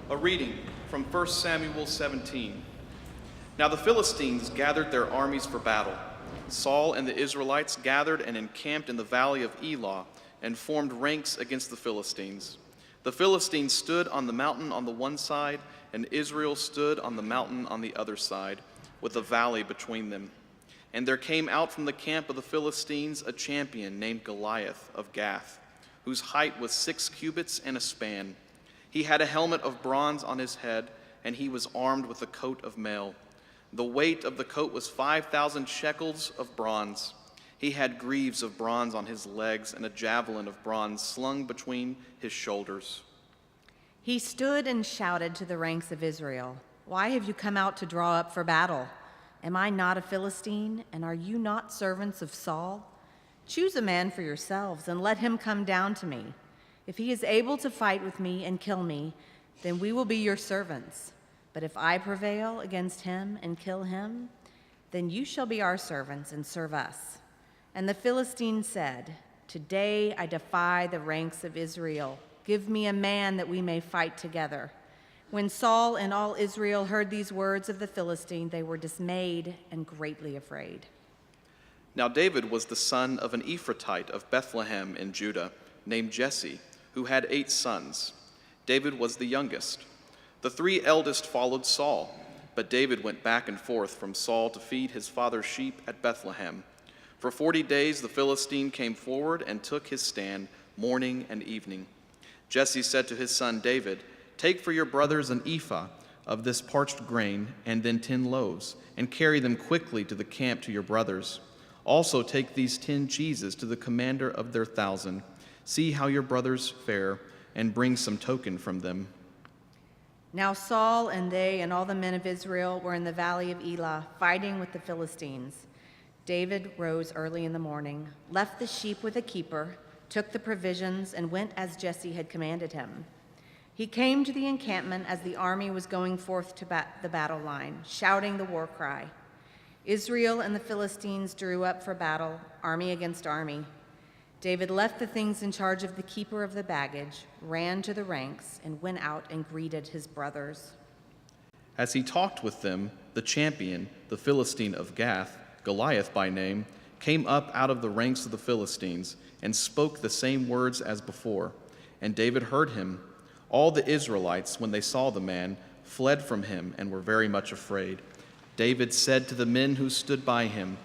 A reading from 1 Samuel 17. Now the Philistines gathered their armies for battle. Saul and the Israelites gathered and encamped in the valley of Elah and formed ranks against the Philistines. The Philistines stood on the mountain on the one side, and Israel stood on the mountain on the other side, with a valley between them. And there came out from the camp of the Philistines a champion named Goliath of Gath, whose height was 6 cubits and a span. He had a helmet of bronze on his head, and he was armed with a coat of mail. The weight of the coat was 5,000 shekels of bronze. He had greaves of bronze on his legs and a javelin of bronze slung between his shoulders. He stood and shouted to the ranks of Israel, "Why have you come out to draw up for battle? Am I not a Philistine, and are you not servants of Saul? Choose a man for yourselves and let him come down to me. If he is able to fight with me and kill me, then we will be your servants. But if I prevail against him and kill him, then you shall be our servants and serve us." And the Philistine said, "Today I defy the ranks of Israel. Give me a man that we may fight together." When Saul and all Israel heard these words of the Philistine, they were dismayed and greatly afraid. Now David was the son of an Ephrathite of Bethlehem in Judah, named Jesse, who had 8 sons. David was the youngest. The 3 eldest followed Saul, but David went back and forth from Saul to feed his father's sheep at Bethlehem. For 40 days the Philistine came forward and took his stand morning and evening. Jesse said to his son David, "Take for your brothers an ephah of this parched grain and then 10 loaves, and carry them quickly to the camp to your brothers. Also take these 10 cheeses to the commander of their 1,000. See how your brothers fare, and bring some token from them." Now Saul and they and all the men of Israel were in the valley of Elah, fighting with the Philistines. David rose early in the morning, left the sheep with a keeper, took the provisions, and went as Jesse had commanded him. He came to the encampment as the army was going forth to the battle line, shouting the war cry. Israel and the Philistines drew up for battle, army against army. David left the things in charge of the keeper of the baggage, ran to the ranks, and went out and greeted his brothers. As he talked with them, the champion, the Philistine of Gath, Goliath by name, came up out of the ranks of the Philistines and spoke the same words as before. And David heard him. All the Israelites, when they saw the man, fled from him and were very much afraid. David said to the men who stood by him,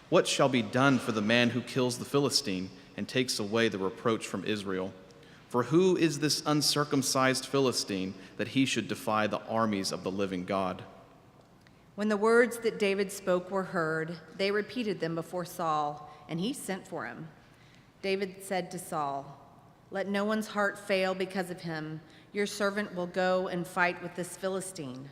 "What shall be done for the man who kills the Philistine and takes away the reproach from Israel? For who is this uncircumcised Philistine that he should defy the armies of the living God?" When the words that David spoke were heard, they repeated them before Saul, and he sent for him. David said to Saul, "Let no one's heart fail because of him. Your servant will go and fight with this Philistine."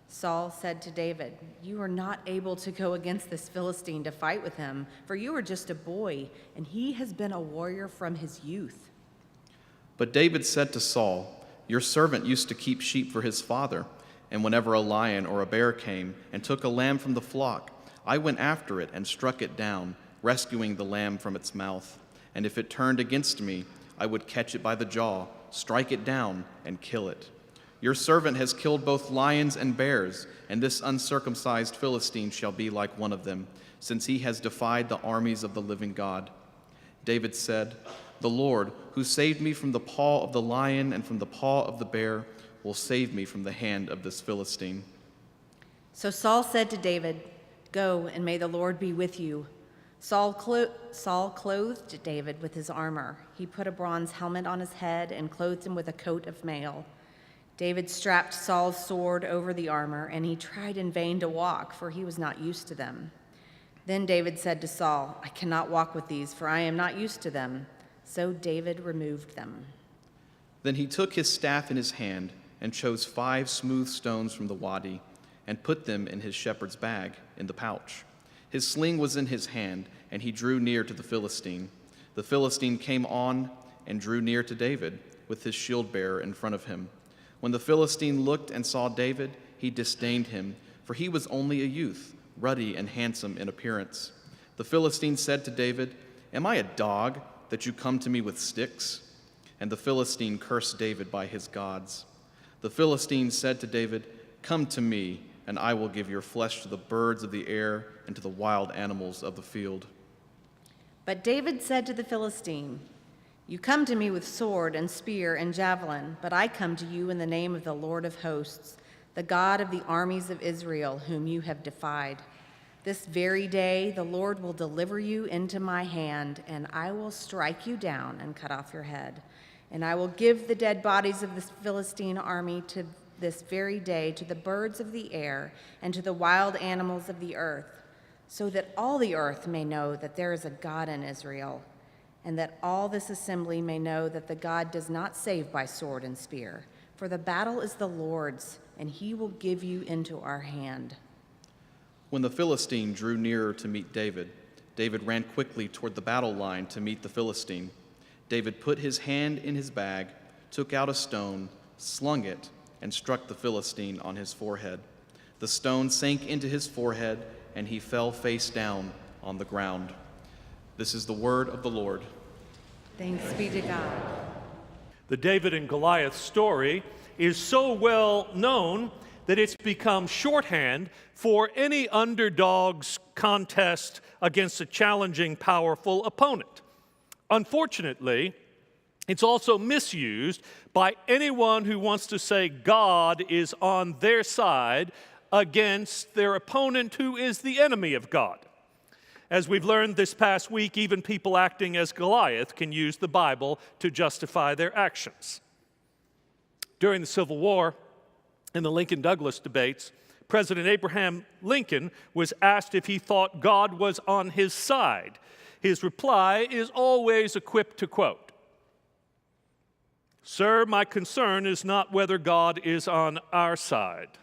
Saul said to David, "You are not able to go against this Philistine to fight with him, for you are just a boy, and he has been a warrior from his youth." But David said to Saul, "Your servant used to keep sheep for his father, and whenever a lion or a bear came and took a lamb from the flock, I went after it and struck it down, rescuing the lamb from its mouth. And if it turned against me, I would catch it by the jaw, strike it down, and kill it. Your servant has killed both lions and bears, and this uncircumcised Philistine shall be like one of them, since he has defied the armies of the living God." David said, "The Lord, who saved me from the paw of the lion and from the paw of the bear, will save me from the hand of this Philistine." So Saul said to David, "Go, and may the Lord be with you." Saul clothed David with his armor. He put a bronze helmet on his head and clothed him with a coat of mail. David strapped Saul's sword over the armor, and he tried in vain to walk, for he was not used to them. Then David said to Saul, "I cannot walk with these, for I am not used to them." So David removed them. Then he took his staff in his hand and chose 5 smooth stones from the wadi and put them in his shepherd's bag in the pouch. His sling was in his hand, and he drew near to the Philistine. The Philistine came on and drew near to David with his shield bearer in front of him. When the Philistine looked and saw David, he disdained him, for he was only a youth, ruddy and handsome in appearance. The Philistine said to David, "Am I a dog that you come to me with sticks?" And the Philistine cursed David by his gods. The Philistines said to David, "Come to me, and I will give your flesh to the birds of the air and to the wild animals of the field." But David said to the Philistine, "You come to me with sword and spear and javelin, but I come to you in the name of the Lord of hosts, the God of the armies of Israel, whom you have defied. This very day the Lord will deliver you into my hand, and I will strike you down and cut off your head. And I will give the dead bodies of this Philistine army to this very day to the birds of the air and to the wild animals of the earth, so that all the earth may know that there is a God in Israel, and that all this assembly may know that the God does not save by sword and spear. For the battle is the Lord's, and he will give you into our hand." When the Philistine drew nearer to meet David, David ran quickly toward the battle line to meet the Philistine. David put his hand in his bag, took out a stone, slung it, and struck the Philistine on his forehead. The stone sank into his forehead, and he fell face down on the ground. This is the word of the Lord. Thanks be to God. The David and Goliath story is so well known that it's become shorthand for any underdog's contest against a challenging, powerful opponent. Unfortunately, it's also misused by anyone who wants to say God is on their side against their opponent who is the enemy of God. As we've learned this past week, even people acting as Goliath can use the Bible to justify their actions. During the Civil War, in the Lincoln-Douglas debates, President Abraham Lincoln was asked if he thought God was on his side. His reply is always equipped to quote, "Sir, my concern is not whether God is on our side.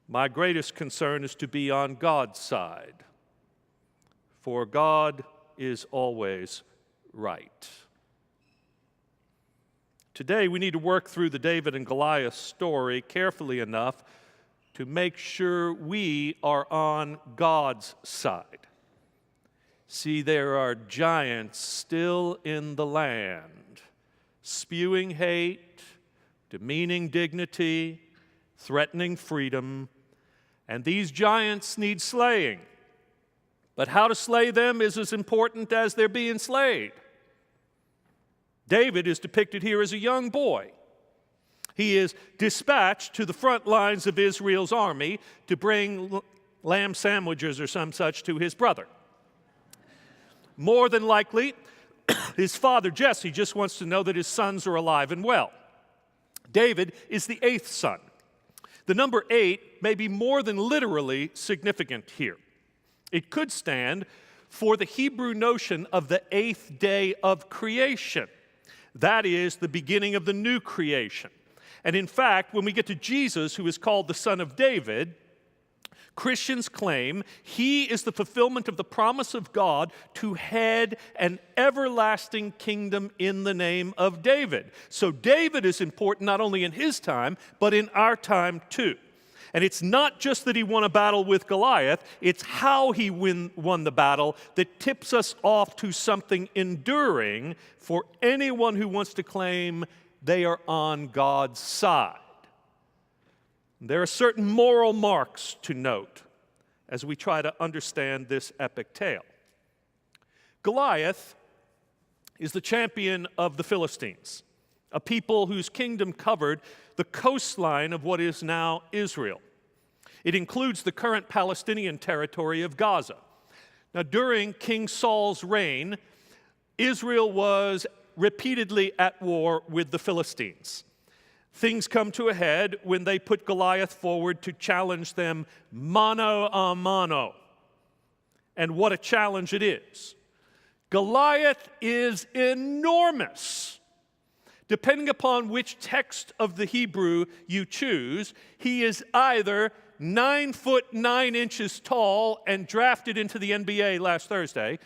My greatest concern is to be on God's side, for God is always right." Today, we need to work through the David and Goliath story carefully enough to make sure we are on God's side. See, there are giants still in the land, spewing hate, demeaning dignity, threatening freedom, and these giants need slaying. But how to slay them is as important as they're being slayed. David is depicted here as a young boy. He is dispatched to the front lines of Israel's army to bring lamb sandwiches or some such to his brother. More than likely, his father Jesse just wants to know that his sons are alive and well. David is the 8th son. The number 8 may be more than literally significant here. It could stand for the Hebrew notion of the 8th day of creation. That is the beginning of the new creation. And in fact, when we get to Jesus, who is called the Son of David, Christians claim he is the fulfillment of the promise of God to head an everlasting kingdom in the name of David. So David is important not only in his time, but in our time too. And it's not just that he won a battle with Goliath, it's how he won the battle that tips us off to something enduring for anyone who wants to claim they are on God's side. There are certain moral marks to note as we try to understand this epic tale. Goliath is the champion of the Philistines, a people whose kingdom covered the coastline of what is now Israel. It includes the current Palestinian territory of Gaza. Now, during King Saul's reign, Israel was repeatedly at war with the Philistines. Things come to a head when they put Goliath forward to challenge them mano a mano. And what a challenge it is. Goliath is enormous. Depending upon which text of the Hebrew you choose, he is either 9 foot 9 inches tall and drafted into the NBA last Thursday,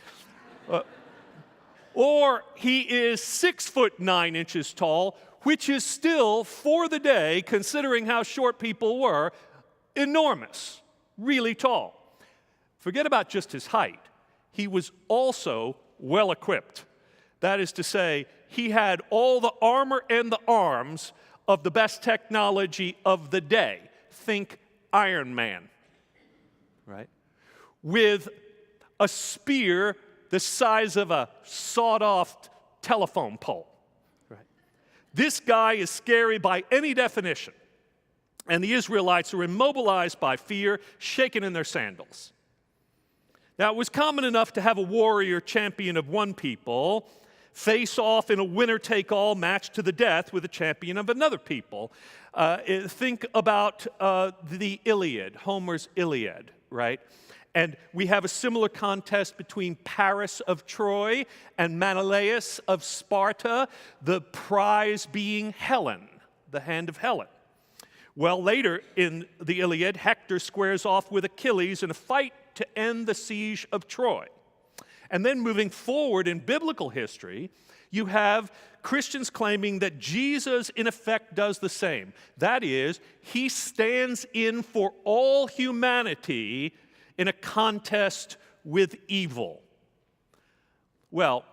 or he is 6 foot 9 inches tall, which is still, for the day, considering how short people were, enormous, really tall. Forget about just his height. He was also well equipped. That is to say, he had all the armor and the arms of the best technology of the day. Think Iron Man, right? With a spear the size of a sawed-off telephone pole. Right? This guy is scary by any definition, and the Israelites are immobilized by fear, shaken in their sandals. Now, it was common enough to have a warrior champion of one people face off in a winner-take-all match to the death with a champion of another people. Think about the Iliad, Homer's Iliad, right? And we have a similar contest between Paris of Troy and Menelaus of Sparta, the prize being Helen, the hand of Helen. Well, later in the Iliad, Hector squares off with Achilles in a fight to end the siege of Troy. And then moving forward in biblical history, you have Christians claiming that Jesus, in effect, does the same. That is, he stands in for all humanity in a contest with evil. Well,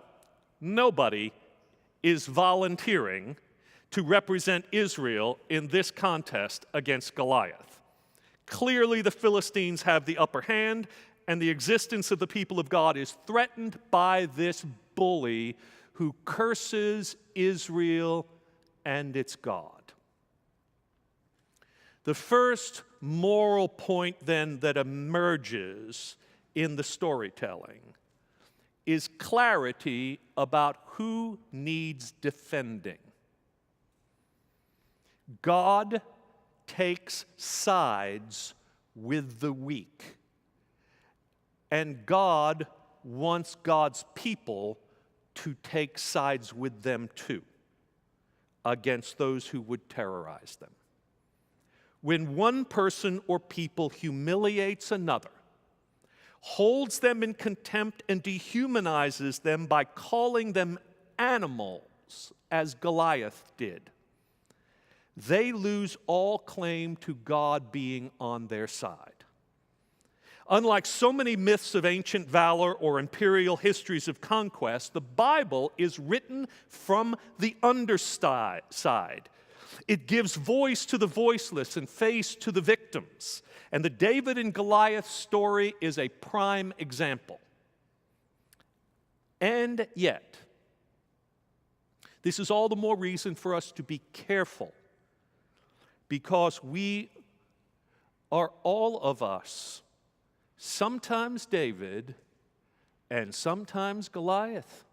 nobody is volunteering to represent Israel in this contest against Goliath. Clearly, the Philistines have the upper hand, and the existence of the people of God is threatened by this bully who curses Israel and its God. The first moral point, then, that emerges in the storytelling is clarity about who needs defending. God takes sides with the weak, and God wants God's people to take sides with them too, against those who would terrorize them. When one person or people humiliates another, holds them in contempt and dehumanizes them by calling them animals, as Goliath did, they lose all claim to God being on their side. Unlike so many myths of ancient valor or imperial histories of conquest, the Bible is written from the underside. It gives voice to the voiceless and face to the victims. And the David and Goliath story is a prime example. And yet, this is all the more reason for us to be careful, because we are, all of us, sometimes David and sometimes Goliath.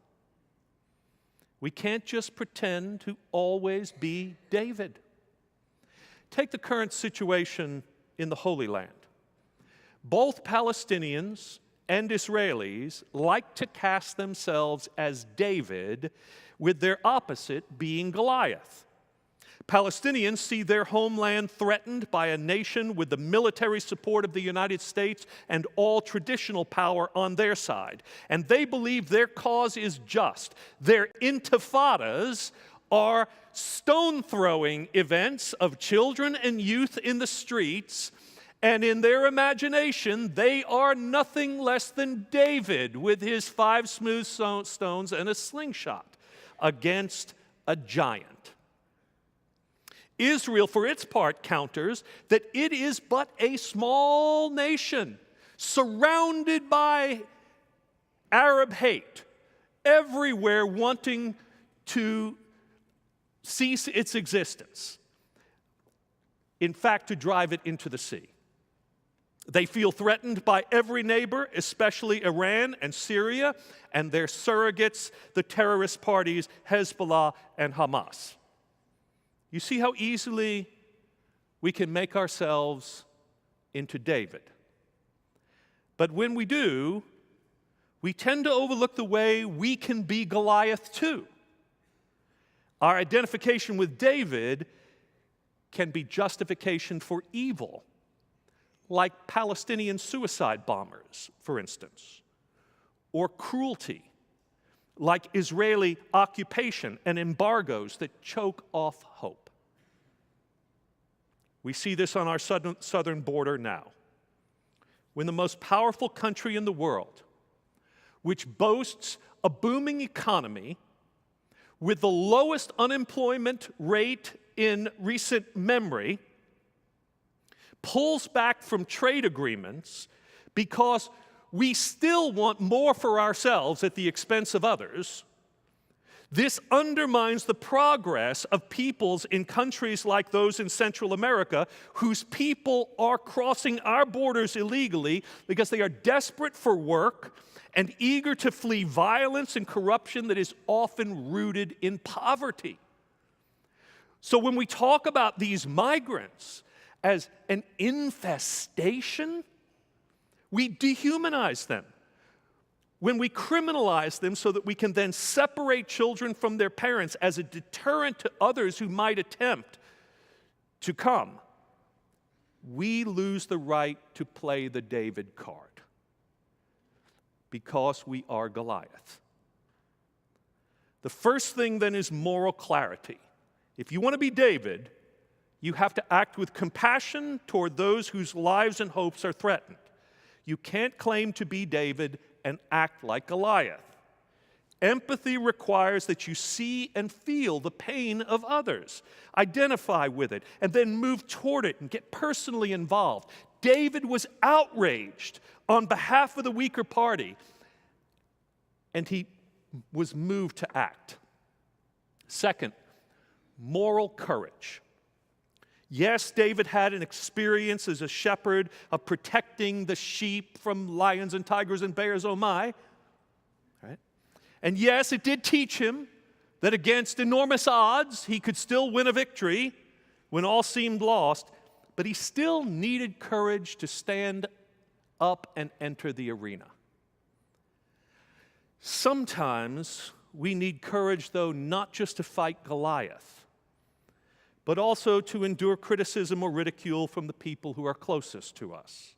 We can't just pretend to always be David. Take the current situation in the Holy Land. Both Palestinians and Israelis like to cast themselves as David, with their opposite being Goliath. Palestinians see their homeland threatened by a nation with the military support of the United States and all traditional power on their side. And they believe their cause is just. Their intifadas are stone-throwing events of children and youth in the streets, and in their imagination, they are nothing less than David with his 5 smooth stones and a slingshot against a giant. Israel, for its part, counters that it is but a small nation surrounded by Arab hate, everywhere wanting to cease its existence. In fact, to drive it into the sea. They feel threatened by every neighbor, especially Iran and Syria, and their surrogates, the terrorist parties Hezbollah and Hamas. You see how easily we can make ourselves into David. But when we do, we tend to overlook the way we can be Goliath too. Our identification with David can be justification for evil, like Palestinian suicide bombers, for instance, or cruelty, like Israeli occupation and embargoes that choke off hope. We see this on our southern border now, when the most powerful country in the world, which boasts a booming economy with the lowest unemployment rate in recent memory pulls back from trade agreements because we still want more for ourselves at the expense of others, this undermines the progress of peoples in countries like those in Central America whose people are crossing our borders illegally because they are desperate for work and eager to flee violence and corruption that is often rooted in poverty. So when we talk about these migrants as an infestation, we dehumanize them. When we criminalize them so that we can then separate children from their parents as a deterrent to others who might attempt to come, we lose the right to play the David card because we are Goliath. The first thing then is moral clarity. If you want to be David, you have to act with compassion toward those whose lives and hopes are threatened. You can't claim to be David and act like Goliath. Empathy requires that you see and feel the pain of others, identify with it, and then move toward it and get personally involved. David was outraged on behalf of the weaker party, and he was moved to act. Second, moral courage. Yes, David had an experience as a shepherd of protecting the sheep from lions and tigers and bears, oh my. Right? And yes, it did teach him that against enormous odds, he could still win a victory when all seemed lost, but he still needed courage to stand up and enter the arena. Sometimes we need courage, though, not just to fight Goliath, but also to endure criticism or ridicule from the people who are closest to us.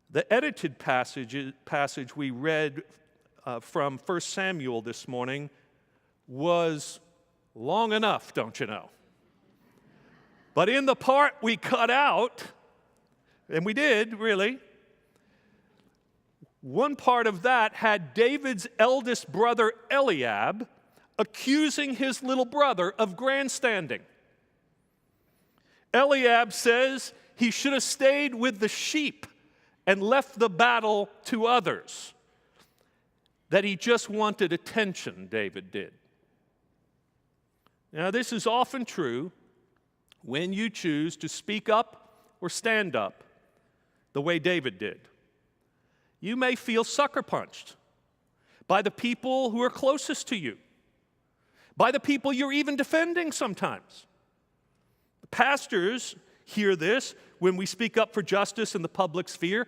The edited passage we read from 1 Samuel this morning was long enough, don't you know? But in the part we cut out, and we did, really, one part of that had David's eldest brother Eliab accusing his little brother of grandstanding. Eliab says he should have stayed with the sheep and left the battle to others, that he just wanted attention, David did. Now, this is often true when you choose to speak up or stand up the way David did. You may feel sucker punched by the people who are closest to you, by the people you're even defending sometimes. Pastors hear this when we speak up for justice in the public sphere.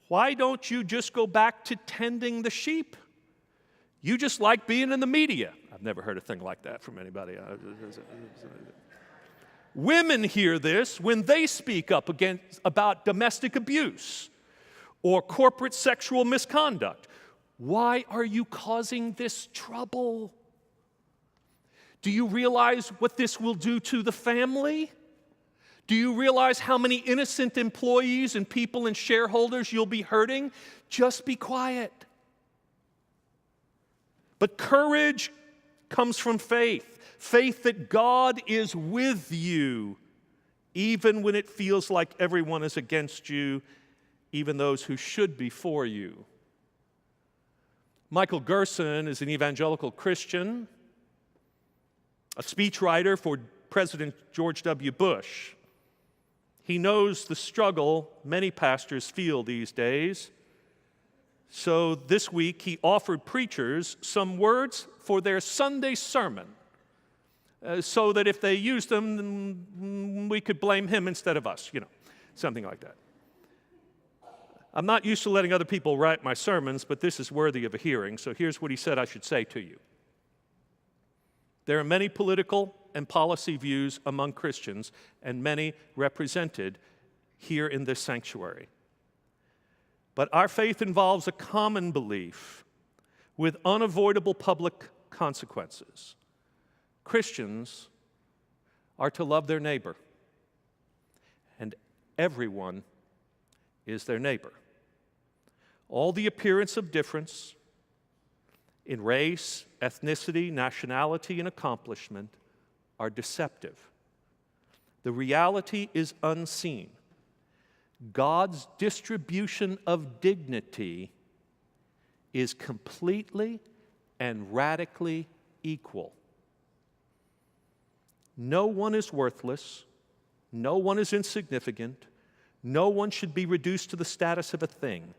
Why don't you just go back to tending the sheep? You just like being in the media. I've never heard a thing like that from anybody. Women hear this when they speak up about domestic abuse or corporate sexual misconduct. Why are you causing this trouble? Do you realize what this will do to the family? Do you realize how many innocent employees and people and shareholders you'll be hurting? Just be quiet. But courage comes from faith. Faith that God is with you, even when it feels like everyone is against you, even those who should be for you. Michael Gerson is an evangelical Christian, a speechwriter for President George W. Bush. He knows the struggle many pastors feel these days. So this week he offered preachers some words for their Sunday sermon, so that if they used them, we could blame him instead of us, something like that. I'm not used to letting other people write my sermons, but this is worthy of a hearing, so here's what he said I should say to you. There are many political and policy views among Christians, and many represented here in this sanctuary. But our faith involves a common belief with unavoidable public consequences. Christians are to love their neighbor, and everyone is their neighbor. All the appearance of difference in race, ethnicity, nationality, and accomplishment are deceptive. The reality is unseen. God's distribution of dignity is completely and radically equal. No one is worthless. No one is insignificant. No one should be reduced to the status of a thing.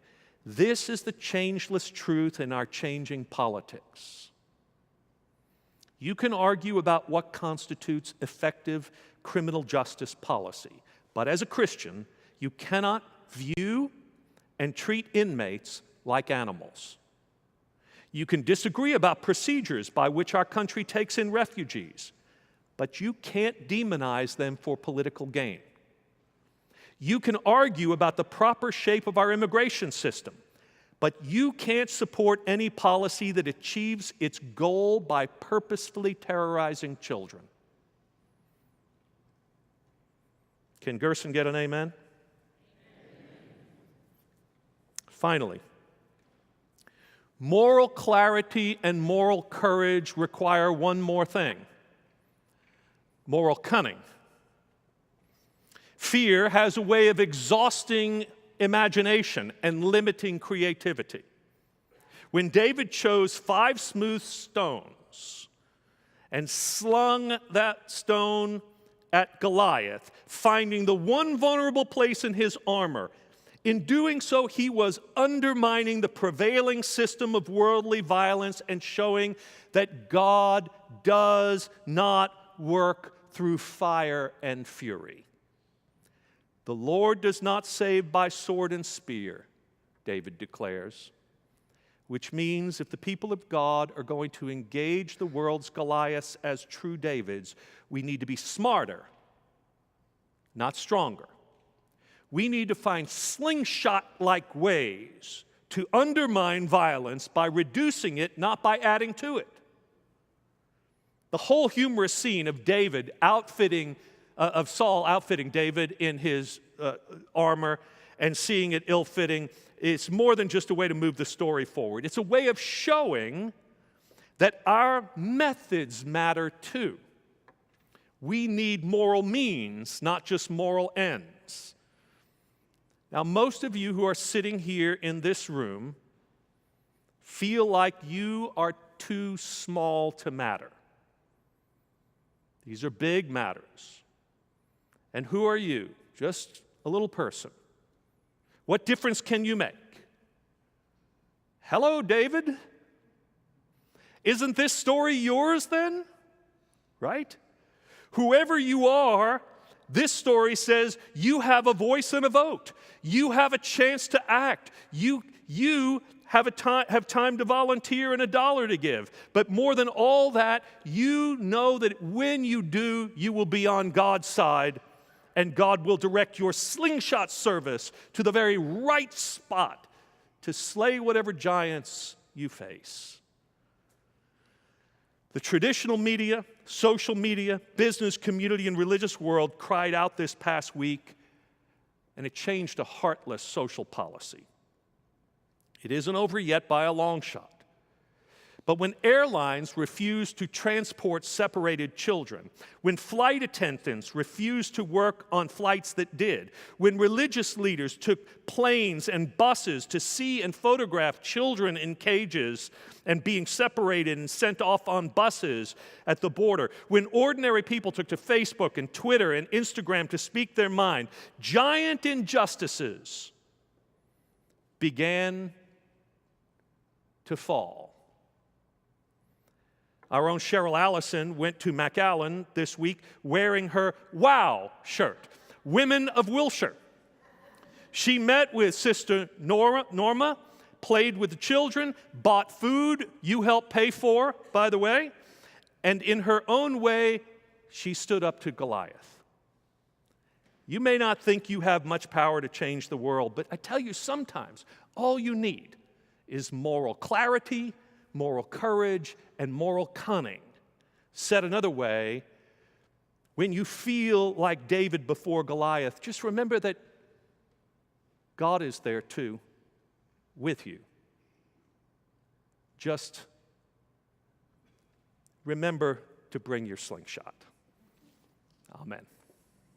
This is the changeless truth in our changing politics. You can argue about what constitutes effective criminal justice policy, but as a Christian, you cannot view and treat inmates like animals. You can disagree about procedures by which our country takes in refugees, but you can't demonize them for political gain. You can argue about the proper shape of our immigration system, but you can't support any policy that achieves its goal by purposefully terrorizing children. Can Gerson get an amen? Finally, moral clarity and moral courage require one more thing: moral cunning. Fear has a way of exhausting imagination and limiting creativity. When David chose 5 smooth stones and slung that stone at Goliath, finding the one vulnerable place in his armor, in doing so, he was undermining the prevailing system of worldly violence and showing that God does not work through fire and fury. The Lord does not save by sword and spear, David declares, which means if the people of God are going to engage the world's Goliaths as true Davids, we need to be smarter, not stronger. We need to find slingshot-like ways to undermine violence by reducing it, not by adding to it. The whole humorous scene of Saul outfitting David in his armor and seeing it ill-fitting is more than just a way to move the story forward. It's a way of showing that our methods matter too. We need moral means, not just moral ends. Now, most of you who are sitting here in this room feel like you are too small to matter. These are big matters. And who are you? Just a little person. What difference can you make? Hello, David. Isn't this story yours then? Right? Whoever you are, this story says you have a voice and a vote. You have a chance to act. You have time to volunteer and $1 to give. But more than all that, you know that when you do, you will be on God's side, and God will direct your slingshot service to the very right spot to slay whatever giants you face. The traditional media, social media, business, community, and religious world cried out this past week, and it changed to heartless social policy. It isn't over yet by a long shot. But when airlines refused to transport separated children, when flight attendants refused to work on flights that did, when religious leaders took planes and buses to see and photograph children in cages and being separated and sent off on buses at the border, when ordinary people took to Facebook and Twitter and Instagram to speak their mind, giant injustices began to fall. Our own Cheryl Allison went to McAllen this week wearing her WOW shirt, Women of Wilshire. She met with Sister Norma, played with the children, bought food you helped pay for, by the way, and in her own way, she stood up to Goliath. You may not think you have much power to change the world, but I tell you, sometimes all you need is moral clarity, moral courage, and moral cunning. Said another way, when you feel like David before Goliath, just remember that God is there too, with you. Just remember to bring your slingshot. Amen.